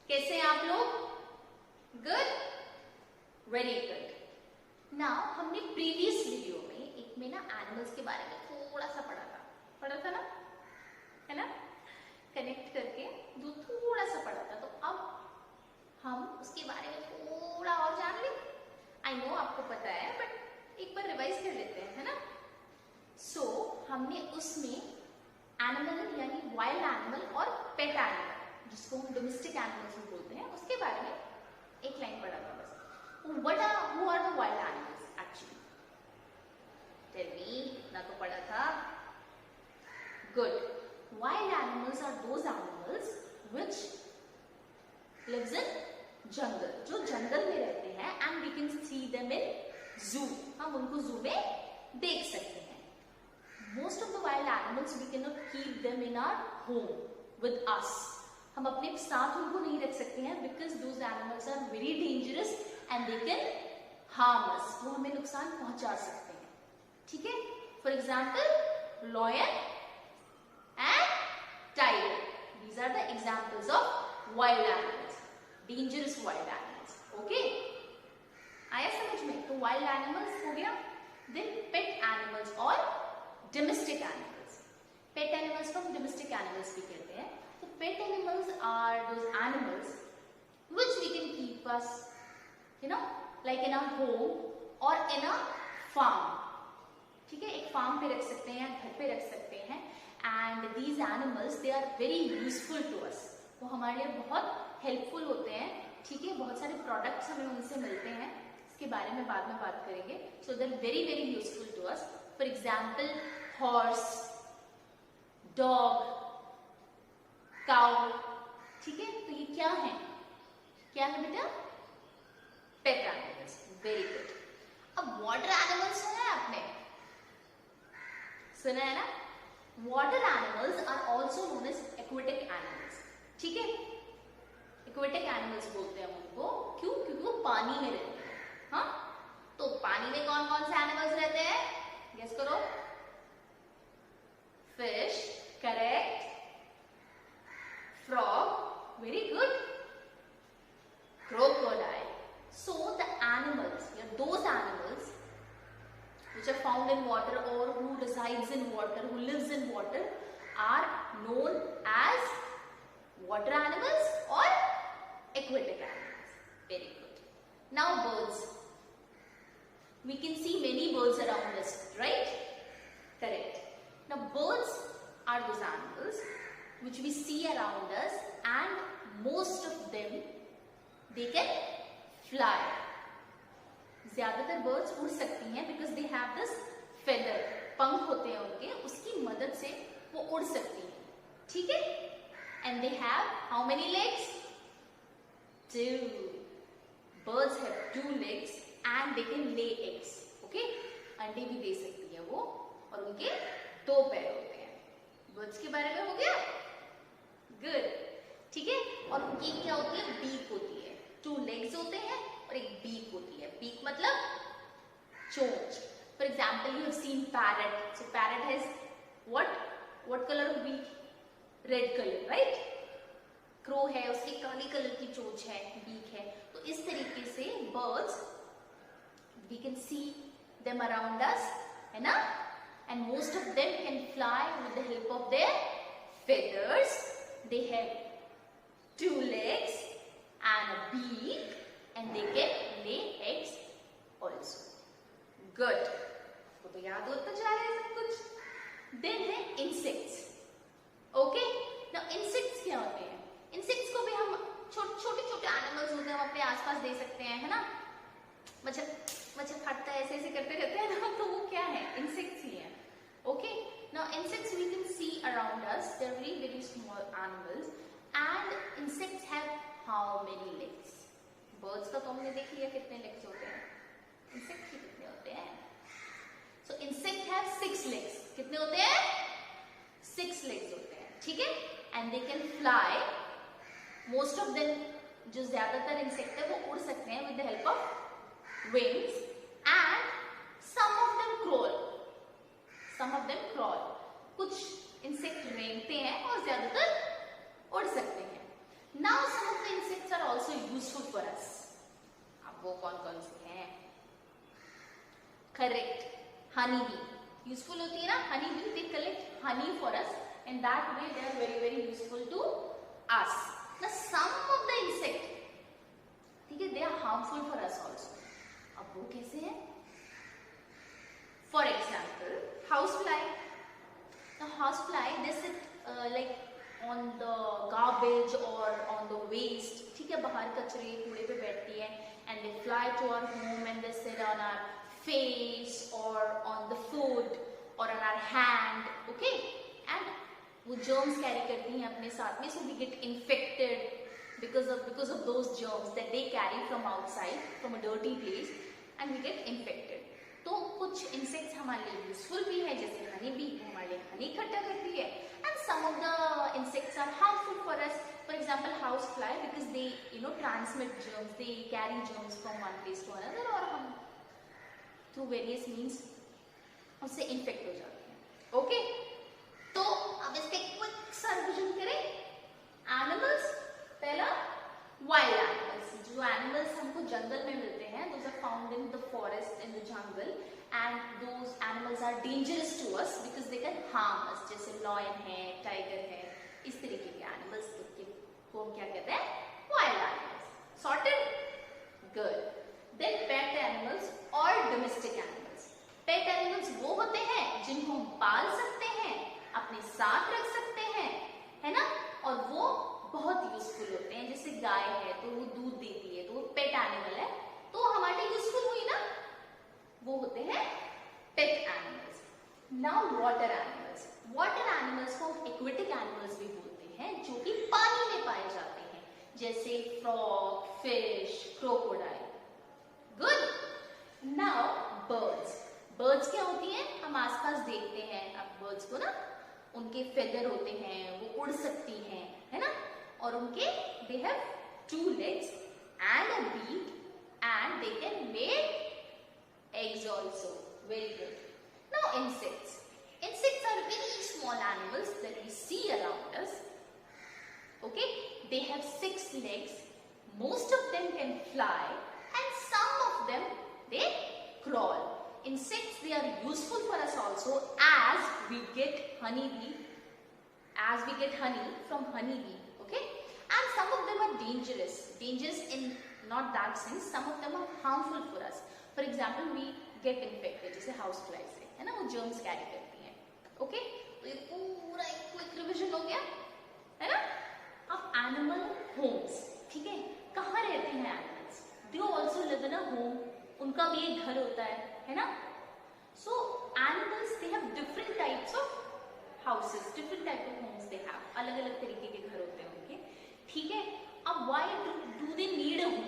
कैसे हैं आप लोग? Good, very good. नाउ हमने प्रीवियस वीडियो में एक में ना एनिमल्स के बारे में थोड़ा सा पढ़ा था ना, है ना, कनेक्ट करके जो थोड़ा सा पढ़ा था। तो अब हम उसके बारे में थोड़ा और जान लें। आई नो आपको पता है, बट एक बार रिवाइज कर लेते हैं, है ना। सो हमने उसमें एनिमल यानी वाइल्ड एनिमल और पेट एनिमल, जिसको हम डोमेस्टिक एनिमल्स भी बोलते हैं, उसके बारे में एक लाइन पढ़ा था बस। Who are the wild animals actually? Tell me, ना तो पढ़ा था। Good. Wild animals are those animals which lives in jungle, जो जंगल में रहते हैं, and we can see them in zoo, हम उनको zoo में देख सकते हैं। Most of the wild animals we cannot keep them in our home with us, हम अपने साथ उनको नहीं रख सकते हैं, because those animals are very dangerous and they can harm us, वो हमें नुकसान पहुंचा सकते हैं, ठीक है। For example, lion and tiger, these are the examples of wild animals, dangerous wild animals, okay। आया समझ में? तो wild animals हो गया। then pet animals और domestic animals, pet animals को हम domestic animals भी कहते हैं। तो pet animals are those animals which we can keep us, you know, like in our home or in a farm, ठीक है। एक फार्म पे रख सकते हैं या घर पे रख सकते हैं। And these animals they are very useful to us, वो हमारे लिए बहुत हेल्पफुल होते हैं, ठीक है। बहुत सारे प्रोडक्ट्स हमें उनसे मिलते हैं, इसके बारे में बाद में बात करेंगे। So they are very very useful to us. For example horse, dog, cow, ठीक है। तो ये क्या है? क्या है बेटा? Pet animals. Very good. अब वाटर एनिमल्स सुना है आपने? सुना है ना? Water animals are also known as aquatic animals, ठीक है। एक्वेटिक एनिमल्स बोलते हैं उनको, क्यों? क्योंकि वो पानी में रहते हैं। हाँ, तो पानी में कौन कौन से एनिमल्स रहते हैं? गेस करो। Fish, correct. Frog, very good. Crocodile. So the animals या those animals which are found in water or who resides in water, who lives in water, are known as water animals or aquatic animals. Very good. Now birds. We can see many birds around us, right? Correct. Now birds are those animals which we see around us, and most of them, they can fly. ज्यादातर birds उड़ सकती हैं because they have this feather, पंख होते हैं उनके, उसकी मदद से वो उड़ सकती हैं, ठीक है। And they have how many legs? 2. Birds have 2 legs and they can lay eggs, okay. अंडे भी दे सकती है वो, और उनके 2 पैर होते हैं। बर्ड्स के बारे में हो गया? गुड, ठीक है। और उनकी क्या होती है? बीक होती है। 2 legs होते हैं और एक बीक होती है। बीक मतलब चोंच। For example you have seen parrot. So parrot has what colour of beak? Red colour, right. Crow है, उसकी काली कलर की चोंच है, बीक है। तो इस तरीके से birds we can see them around us, है ना। And most of them can fly with the help of their feathers. They have 2 legs and a beak, and they can lay eggs also. Good. आपको तो याद होता जा रहा है सब कुछ। Then है insects. Okay? Now insects क्या होते हैं? Insects को भी हम छोटे छोटे एनिमल्स होते हैं, हम अपने आसपास दे सकते हैं, है ना। मच्छर खाता है, ऐसे करते रहते हैं ना, तो वो क्या है? इंसेक्ट्स ही है। Okay? Now insects we can see around us. They are very very small animals, and insects have how many legs? Birds का तो हमने देख लिया कितने लेग्स होते हैं, इंसेक्ट के कितने होते हैं? सो इंसेक्ट हैव 6 legs. कितने होते हैं? 6 legs होते हैं, ठीक है। And they can fly. Most of them, जो ज्यादातर इंसेक्ट है वो उड़ सकते हैं with the help of wings, and some of them crawl. कुछ इंसेक्ट रेंगते हैं और ज्यादातर उड़ सकते हैं। Now some of the insect correct, honey bee useful होती है ना, honey bee they collect honey for us and that way they are very very useful to us. Now some of the insect, ठीक है, they are harmful for us also. अब वो कैसे है? For example house fly. Now house fly they sit like on the garbage or on the waste, ठीक है, बाहर कचरे कूड़े पे बैठती है and they fly to our home and they sit on our face or on the food or on our hand, okay, and वो germs carry करती हैं अपने साथ में, so we get infected because of those germs that they carry from outside from a dirty place and we get infected. तो कुछ insects हमारे लिए यूजफुल भी है, जैसे हनी बी हमारे लिए हनी इकट्ठा करती है, and some of the insects are harmful for us. For example house fly because they transmit germs, they carry germs from one place to another और हम थ्रू वेरियस मीन्स उससे इन्फेक्ट हो जाते हैं. ओके, तो अब इसका क्विक सा रिवीजन करें. एनिमल्स, पहला वाइल्ड एनिमल्स, जो एनिमल्स हमको जंगल में मिलते हैं, those are found in the forest, in the jungle, and those animals are dangerous to us because they can harm us. जैसे lion है, tiger है, इस तरीके के एनिमल्स को हम क्या कहते हैं? Wild animals. Sorted? Good. Then pet animals और डोमेस्टिक एनिमल्स. पेट एनिमल्स वो होते हैं जिनको हम पाल सकते हैं, अपने साथ रख सकते हैं, है ना, और वो बहुत यूजफुल होते हैं. जैसे गाय है तो वो दूध देती है, तो वो पेट एनिमल है, तो हमारे लिए यूजफुल हुई ना, वो होते हैं pet animals. Now water animals. Water animals को हम एक्वेटिक एनिमल्स भी बोलते हैं, जो कि पानी में पाए जाते हैं, जैसे frog, fish, crocodile. Good. Now birds. Birds क्या होती हैं? हम आसपास देखते हैं अब बर्ड्स को ना, उनके फेदर होते हैं, वो उड़ सकती हैं, है ना, और उनके they have 2 legs and a beak and they can lay eggs also. Very good. Now insects. Insects are very small animals that we see around us. Okay, they have 6 legs. Most of them can fly and some of them they crawl. Insects, they are useful for us also as we get honey from honey bee. Okay, and some of them are dangerous in not that sense, some of them are harmful for us. For example, we get infected जैसे house fly से, है ना, वो germs carry करती हैं. Okay, तो ये पूरा एक क्विक रिवीजन हो गया, है ना. अब एनिमल होम्स, ठीक है, कहाँ रहते हैं animals? They also live in a home, उनका भी एक घर होता है ना. सो animals they have different types of houses, different type of homes they have, अलग अलग तरीके के घर होते हैं उनके, ठीक है. अब why do they need a home?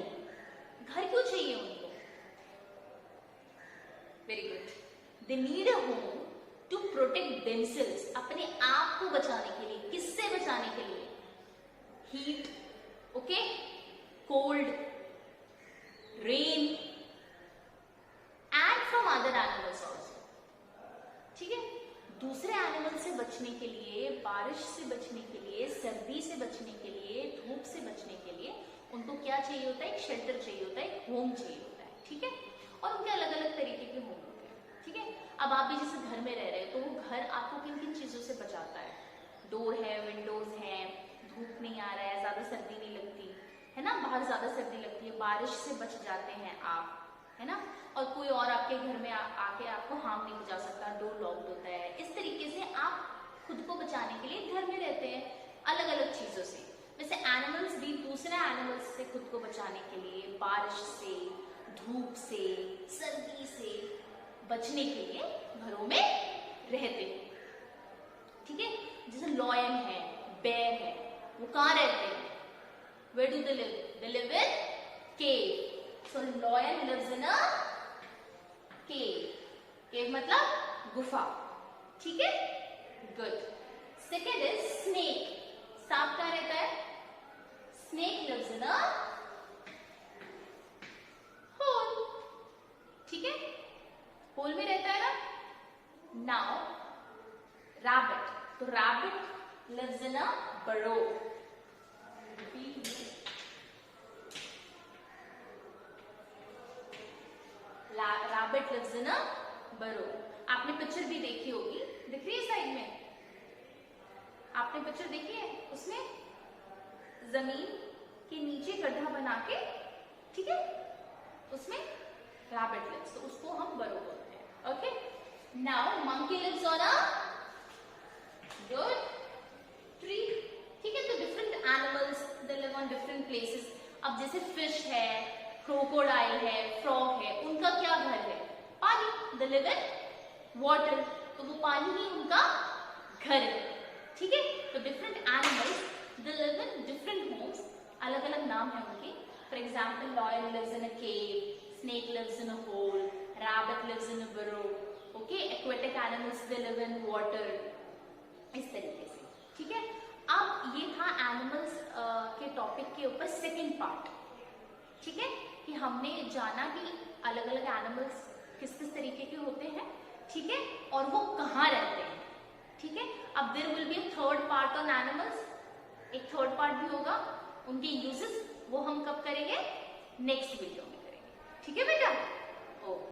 घर क्यों चाहिए उनको? Very good. They need a home to protect themselves, अपने आप को बचाने के लिए. किससे बचाने के लिए? Heat, okay, cold, rain and from other animals also. ठीक है, दूसरे एनिमल से बचने के लिए, बारिश से बचने के लिए, सर्दी से बचने के लिए, धूप से बचने के लिए उनको क्या चाहिए होता है? एक शेल्टर चाहिए होता है, एक होम चाहिए होता है. ठीक है, और उनके अलग अलग तरीके के होम होते हैं. ठीक है, अब आप भी जैसे घर में रह रहे हो तो वो घर आपको किन किन चीजों से बचाता है? डोर है, विंडोज हैं, धूप नहीं आ रहा है, ज्यादा सर्दी नहीं लगती है ना, बाहर ज्यादा सर्दी लगती है, बारिश से बच जाते हैं आप, है ना, और कोई और आपके घर में आके आपको हार्म नहीं पहुंचा सकता, डोर लॉक्ड होता है. इस तरीके से आप खुद को बचाने के लिए घर में रहते हैं अलग अलग चीजों से. वैसे एनिमल्स भी दूसरे एनिमल्स से खुद को बचाने के लिए बारिश से, धूप से, सर्दी से बचने के लिए घरों में रहते हैं. ठीक है, जैसे लॉयन है, बेयर है, वो कहाँ रहते हैं? Where do they live? They live in cave. So lion lives in a cave. Cave मतलब गुफा. ठीक है, good. Second is snake. सांप कहाँ रहता है? Snake lives in a hole. ठीक है, होल में रहता है ना. Now rabbit. तो rabbit lives in a burrow. Rabbit lives in a बरो। आपने पिक्चर भी देखी होगी, दिख रही है साइड में, आपने पिक्चर देखी है, उसमें जमीन के नीचे गड्ढा बना के, ठीक है, उसमें रैबिट लिव्स, तो उसको हम बरो बोलते हैं। Okay, now monkey lives on a good tree, ठीक है। तो different animals they live on different places. अब जैसे फिश है, क्रोकोडाइल है, फ्रॉग है, उनका क्या घर है? पानी, दे लिव इन वाटर, तो वो पानी ही उनका घर है, ठीक है। तो different animals they live in different homes, अलग अलग नाम है उनके। For example lion lives in a cave, snake lives in a hole, rabbit lives in a burrow, okay, aquatic animals they live in water, इस तरीके से, ठीक है। अब ये था एनिमल्स के टॉपिक के ऊपर सेकंड पार्ट, ठीक है, कि हमने जाना कि अलग अलग एनिमल्स किस किस तरीके के होते हैं, ठीक है, और वो कहाँ रहते हैं, ठीक है। अब there will be a third part on animals, एक थर्ड पार्ट भी होगा, उनके यूजेस, वो हम कब करेंगे? नेक्स्ट वीडियो में करेंगे, ठीक है बेटा। ओके।